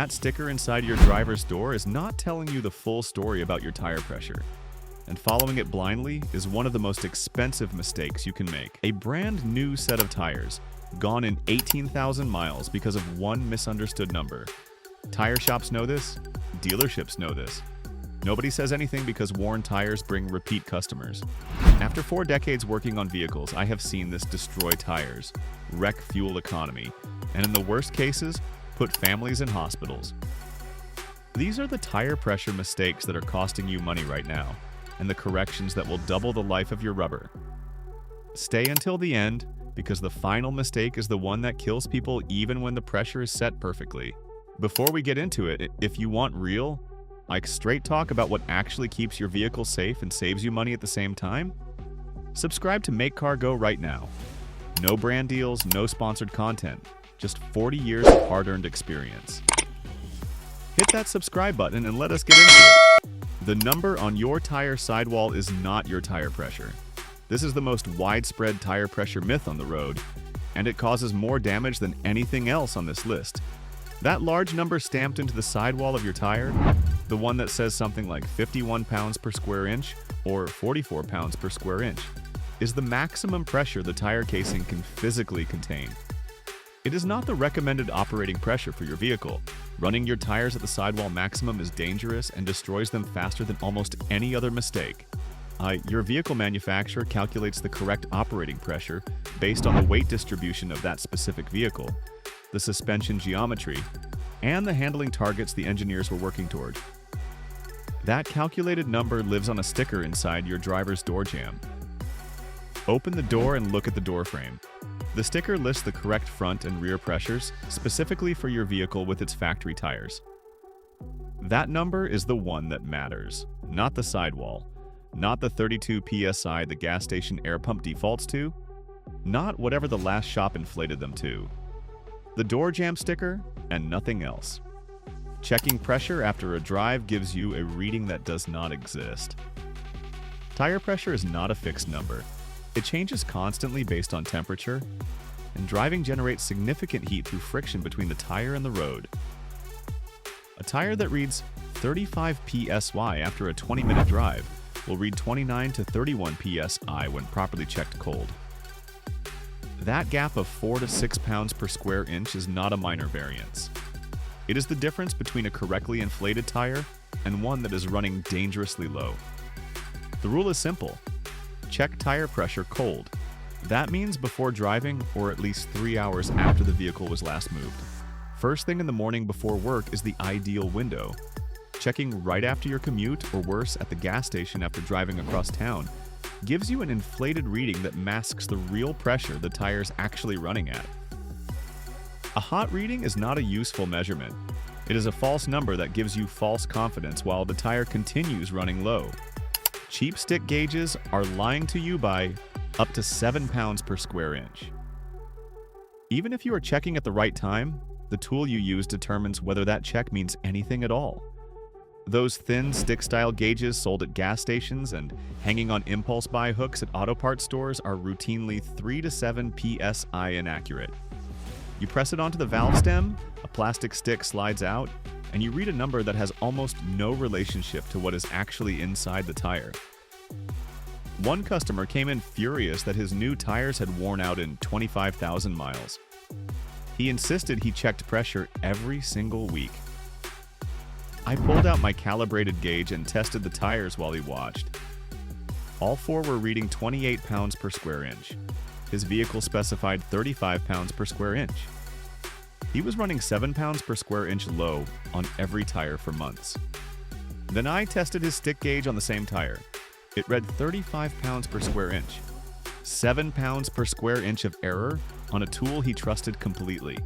That sticker inside your driver's door is not telling you the full story about your tire pressure. And following it blindly is one of the most expensive mistakes you can make. A brand new set of tires, gone in 18,000 miles because of one misunderstood number. Tire shops know this, dealerships know this. Nobody says anything because worn tires bring repeat customers. After 4 decades working on vehicles, I have seen this destroy tires, wreck fuel economy, and in the worst cases, put families in hospitals. These are the tire pressure mistakes that are costing you money right now, and the corrections that will double the life of your rubber. Stay until the end, because the final mistake is the one that kills people even when the pressure is set perfectly. Before we get into it, if you want real, straight talk about what actually keeps your vehicle safe and saves you money at the same time, subscribe to Make Car Go right now. No brand deals, no sponsored content, just 40 years of hard-earned experience. Hit that subscribe button and let us get into it. The number on your tire sidewall is not your tire pressure. This is the most widespread tire pressure myth on the road, and it causes more damage than anything else on this list. That large number stamped into the sidewall of your tire, the one that says something like 51 pounds per square inch or 44 pounds per square inch, is the maximum pressure the tire casing can physically contain. It is not the recommended operating pressure for your vehicle. Running your tires at the sidewall maximum is dangerous and destroys them faster than almost any other mistake. Your vehicle manufacturer calculates the correct operating pressure based on the weight distribution of that specific vehicle, the suspension geometry, and the handling targets the engineers were working toward. That calculated number lives on a sticker inside your driver's door jamb. Open the door and look at the door frame. The sticker lists the correct front and rear pressures, specifically for your vehicle with its factory tires. That number is the one that matters, not the sidewall, not the 32 psi the gas station air pump defaults to, not whatever the last shop inflated them to. The door jamb sticker and nothing else. Checking pressure after a drive gives you a reading that does not exist. Tire pressure is not a fixed number. It changes constantly based on temperature, and driving generates significant heat through friction between the tire and the road. A tire that reads 35 psi after a 20-minute drive will read 29 to 31 psi when properly checked cold. That gap of 4 to 6 pounds per square inch is not a minor variance. It is the difference between a correctly inflated tire and one that is running dangerously low. The rule is simple. Check tire pressure cold. That means before driving or at least 3 hours after the vehicle was last moved. First thing in the morning before work is the ideal window. Checking right after your commute or worse at the gas station after driving across town gives you an inflated reading that masks the real pressure the tire's actually running at. A hot reading is not a useful measurement. It is a false number that gives you false confidence while the tire continues running low. Cheap stick gauges are lying to you by up to 7 pounds per square inch. Even if you are checking at the right time, the tool you use determines whether that check means anything at all. Those thin stick-style gauges sold at gas stations and hanging on impulse buy hooks at auto parts stores are routinely 3 to 7 psi inaccurate. You press it onto the valve stem, a plastic stick slides out, and you read a number that has almost no relationship to what is actually inside the tire. One customer came in furious that his new tires had worn out in 25,000 miles. He insisted he checked pressure every single week. I pulled out my calibrated gauge and tested the tires while he watched. All 4 were reading 28 pounds per square inch. His vehicle specified 35 pounds per square inch. He was running 7 pounds per square inch low on every tire for months. Then I tested his stick gauge on the same tire. It read 35 pounds per square inch. 7 pounds per square inch of error on a tool he trusted completely.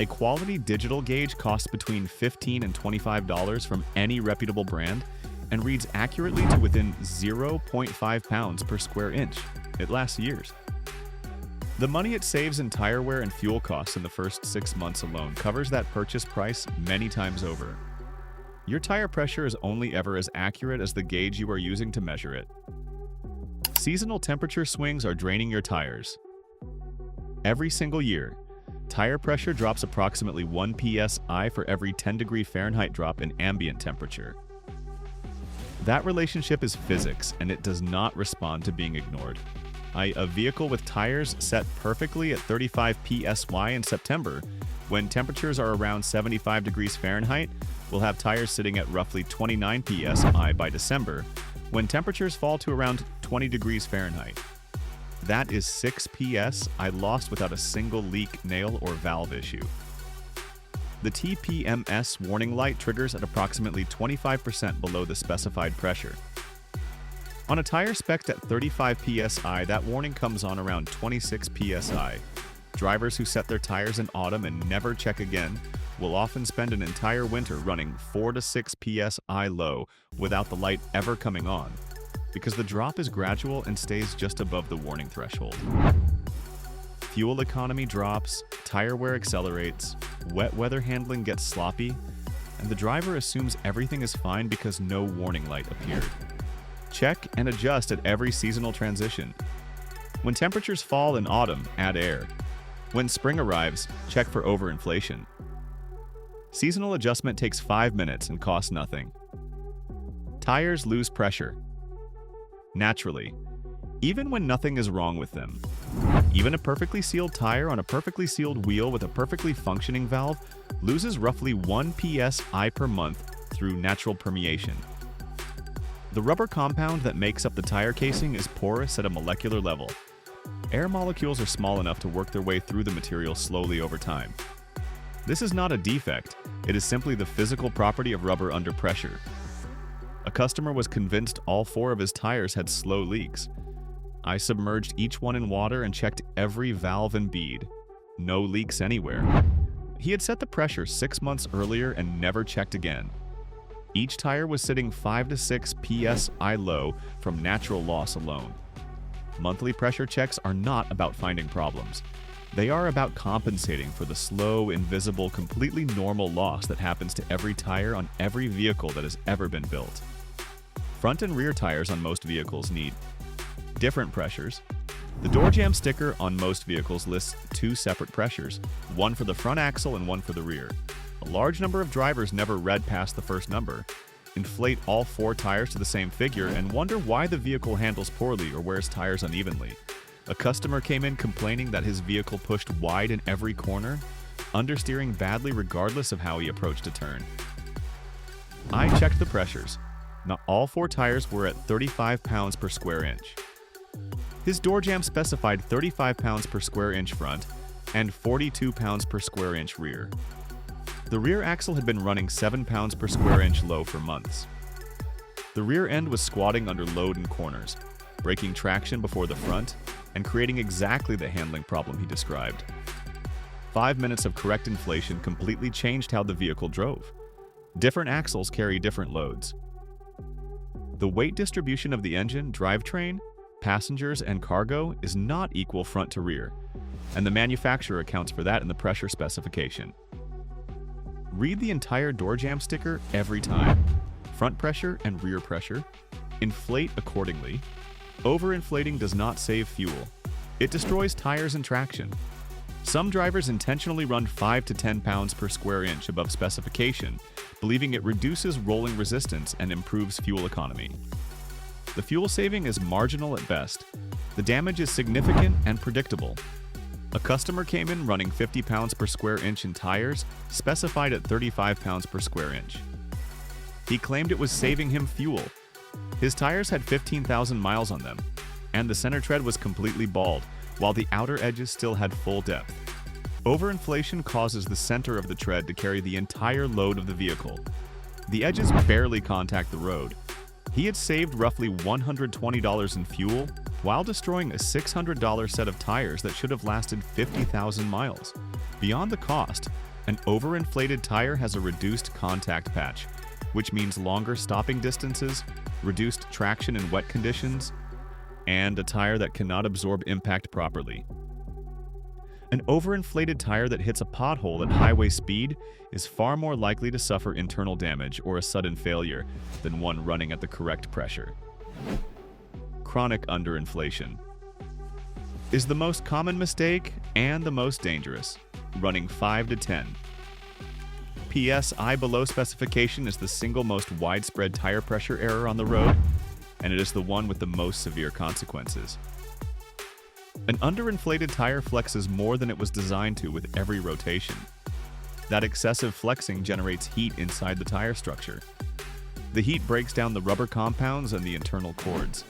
A quality digital gauge costs between $15 and $25 from any reputable brand and reads accurately to within 0.5 pounds per square inch. It lasts years. The money it saves in tire wear and fuel costs in the first 6 months alone covers that purchase price many times over. Your tire pressure is only ever as accurate as the gauge you are using to measure it. Seasonal temperature swings are draining your tires. Every single year, Tire pressure drops approximately 1 psi for every 10-degree Fahrenheit drop in ambient temperature. That relationship is physics, and it does not respond to being ignored. A vehicle with tires set perfectly at 35 psi in September, when temperatures are around 75 degrees Fahrenheit, will have tires sitting at roughly 29 psi by December, when temperatures fall to around 20 degrees Fahrenheit. That is 6 psi lost without a single leak, nail, or valve issue. The TPMS warning light triggers at approximately 25% below the specified pressure. On a tire spec'd at 35 psi, that warning comes on around 26 psi. Drivers who set their tires in autumn and never check again will often spend an entire winter running 4 to 6 psi low without the light ever coming on, because the drop is gradual and stays just above the warning threshold. Fuel economy drops, tire wear accelerates, wet weather handling gets sloppy, and the driver assumes everything is fine because no warning light appeared. Check and adjust at every seasonal transition. When temperatures fall in autumn, add air. When spring arrives, check for overinflation. Seasonal adjustment takes 5 minutes and costs nothing. Tires lose pressure. Naturally, even when nothing is wrong with them. Even a perfectly sealed tire on a perfectly sealed wheel with a perfectly functioning valve loses roughly 1 psi per month through natural permeation. The rubber compound that makes up the tire casing is porous at a molecular level. Air molecules are small enough to work their way through the material slowly over time. This is not a defect, it is simply the physical property of rubber under pressure. A customer was convinced all 4 of his tires had slow leaks. I submerged each one in water and checked every valve and bead. No leaks anywhere. He had set the pressure 6 months earlier and never checked again. Each tire was sitting 5 to 6 psi low from natural loss alone. Monthly pressure checks are not about finding problems. They are about compensating for the slow, invisible, completely normal loss that happens to every tire on every vehicle that has ever been built. Front and rear tires on most vehicles need different pressures. The door jamb sticker on most vehicles lists 2 separate pressures, one for the front axle and one for the rear. A large number of drivers never read past the first number, inflate all 4 tires to the same figure, and wonder why the vehicle handles poorly or wears tires unevenly. A customer came in complaining that his vehicle pushed wide in every corner, understeering badly regardless of how he approached a turn. I checked the pressures. Not all 4 tires were at 35 pounds per square inch. His door jamb specified 35 pounds per square inch front and 42 pounds per square inch rear. The rear axle had been running 7 pounds per square inch low for months. The rear end was squatting under load in corners, breaking traction before the front, and creating exactly the handling problem he described. 5 minutes of correct inflation completely changed how the vehicle drove. Different axles carry different loads. The weight distribution of the engine, drivetrain, passengers, and cargo is not equal front to rear, and the manufacturer accounts for that in the pressure specification. Read the entire door jamb sticker every time. Front pressure and rear pressure. Inflate accordingly. Overinflating does not save fuel. It destroys tires and traction. Some drivers intentionally run 5 to 10 pounds per square inch above specification, believing it reduces rolling resistance and improves fuel economy. The fuel saving is marginal at best. The damage is significant and predictable. A customer came in running 50 pounds per square inch in tires, specified at 35 pounds per square inch. He claimed it was saving him fuel. His tires had 15,000 miles on them, and the center tread was completely bald, while the outer edges still had full depth. Overinflation causes the center of the tread to carry the entire load of the vehicle. The edges barely contact the road. He had saved roughly $120 in fuel while destroying a $600 set of tires that should have lasted 50,000 miles. Beyond the cost, an overinflated tire has a reduced contact patch, which means longer stopping distances, reduced traction in wet conditions, and a tire that cannot absorb impact properly. An overinflated tire that hits a pothole at highway speed is far more likely to suffer internal damage or a sudden failure than one running at the correct pressure. Chronic underinflation is the most common mistake and the most dangerous. running 5 to 10. PSI below specification is the single most widespread tire pressure error on the road, and it is the one with the most severe consequences. An underinflated tire flexes more than it was designed to with every rotation. That excessive flexing generates heat inside the tire structure. The heat breaks down the rubber compounds and the internal cords.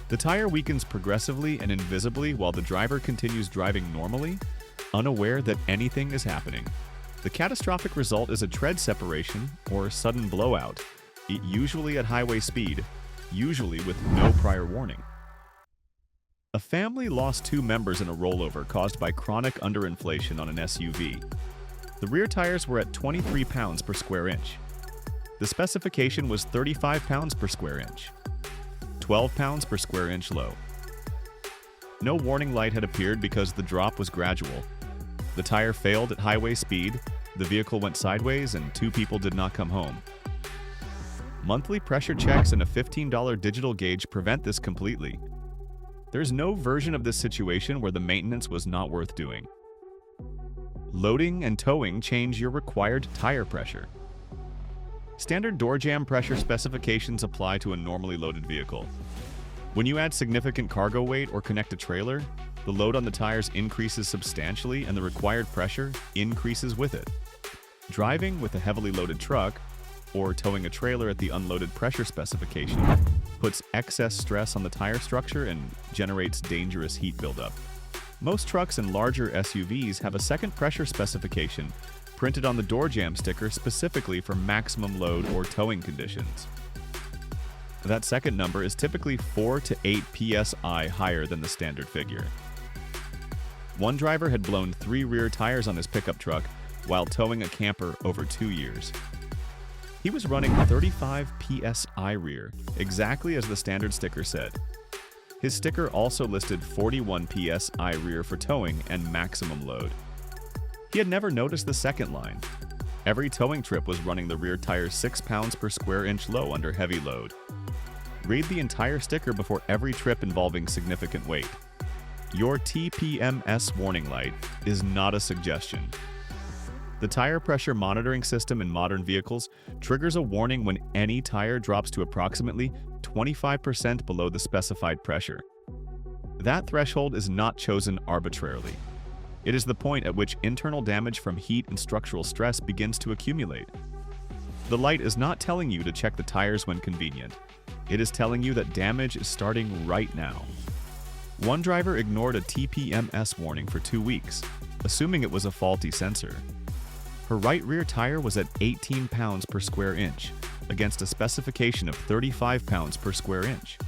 The tire weakens progressively and invisibly while the driver continues driving normally, unaware that anything is happening. The catastrophic result is a tread separation or sudden blowout, usually at highway speed, usually with no prior warning. A family lost 2 members in a rollover caused by chronic underinflation on an SUV. The rear tires were at 23 pounds per square inch. The specification was 35 pounds per square inch, 12 pounds per square inch low. No warning light had appeared because the drop was gradual. The tire failed at highway speed, the vehicle went sideways, and 2 people did not come home. Monthly pressure checks and a $15 digital gauge prevent this completely. There's no version of this situation where the maintenance was not worth doing. Loading and towing change your required tire pressure. Standard door jamb pressure specifications apply to a normally loaded vehicle. When you add significant cargo weight or connect a trailer, the load on the tires increases substantially and the required pressure increases with it. Driving with a heavily loaded truck, or towing a trailer at the unloaded pressure specification, puts excess stress on the tire structure and generates dangerous heat buildup. Most trucks and larger SUVs have a second pressure specification printed on the door jamb sticker specifically for maximum load or towing conditions. That second number is typically 4 to 8 psi higher than the standard figure. One driver had blown 3 rear tires on his pickup truck while towing a camper over 2 years. He was running 35 psi rear, exactly as the standard sticker said. His sticker also listed 41 psi rear for towing and maximum load. He had never noticed the second line. Every towing trip was running the rear tire 6 pounds per square inch low under heavy load. Read the entire sticker before every trip involving significant weight. Your TPMS warning light is not a suggestion. The tire pressure monitoring system in modern vehicles triggers a warning when any tire drops to approximately 25% below the specified pressure. That threshold is not chosen arbitrarily. It is the point at which internal damage from heat and structural stress begins to accumulate. The light is not telling you to check the tires when convenient. It is telling you that damage is starting right now. One driver ignored a TPMS warning for 2 weeks, assuming it was a faulty sensor. Her right rear tire was at 18 pounds per square inch, against a specification of 35 pounds per square inch.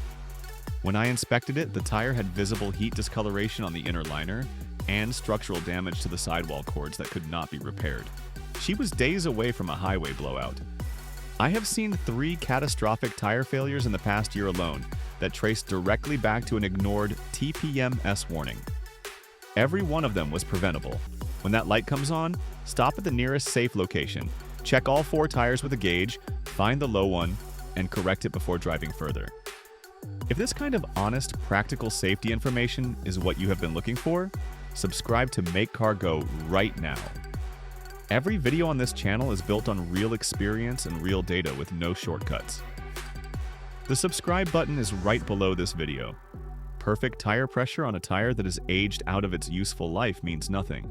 When I inspected it, the tire had visible heat discoloration on the inner liner and structural damage to the sidewall cords that could not be repaired. She was days away from a highway blowout. I have seen 3 catastrophic tire failures in the past year alone that traced directly back to an ignored TPMS warning. Every one of them was preventable. When that light comes on, stop at the nearest safe location, check all 4 tires with a gauge, find the low one, and correct it before driving further. If this kind of honest, practical safety information is what you have been looking for, subscribe to Make Car Go right now. Every video on this channel is built on real experience and real data with no shortcuts. The subscribe button is right below this video. Perfect tire pressure on a tire that is aged out of its useful life means nothing.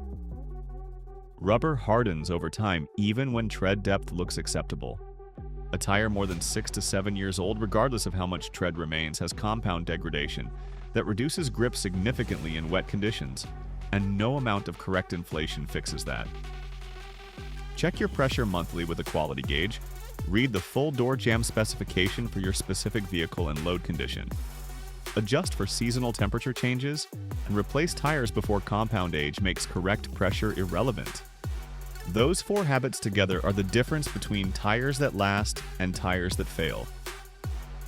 Rubber hardens over time even when tread depth looks acceptable. A tire more than 6 to 7 years old, regardless of how much tread remains, has compound degradation that reduces grip significantly in wet conditions, and no amount of correct inflation fixes that. Check your pressure monthly with a quality gauge. Read the full door jamb specification for your specific vehicle and load condition. Adjust for seasonal temperature changes, and replace tires before compound age makes correct pressure irrelevant. Those 4 habits together are the difference between tires that last and tires that fail.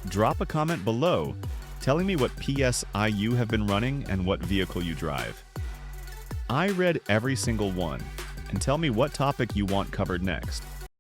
Drop a comment below telling me what PSI you have been running and what vehicle you drive. I read every single one, and tell me what topic you want covered next.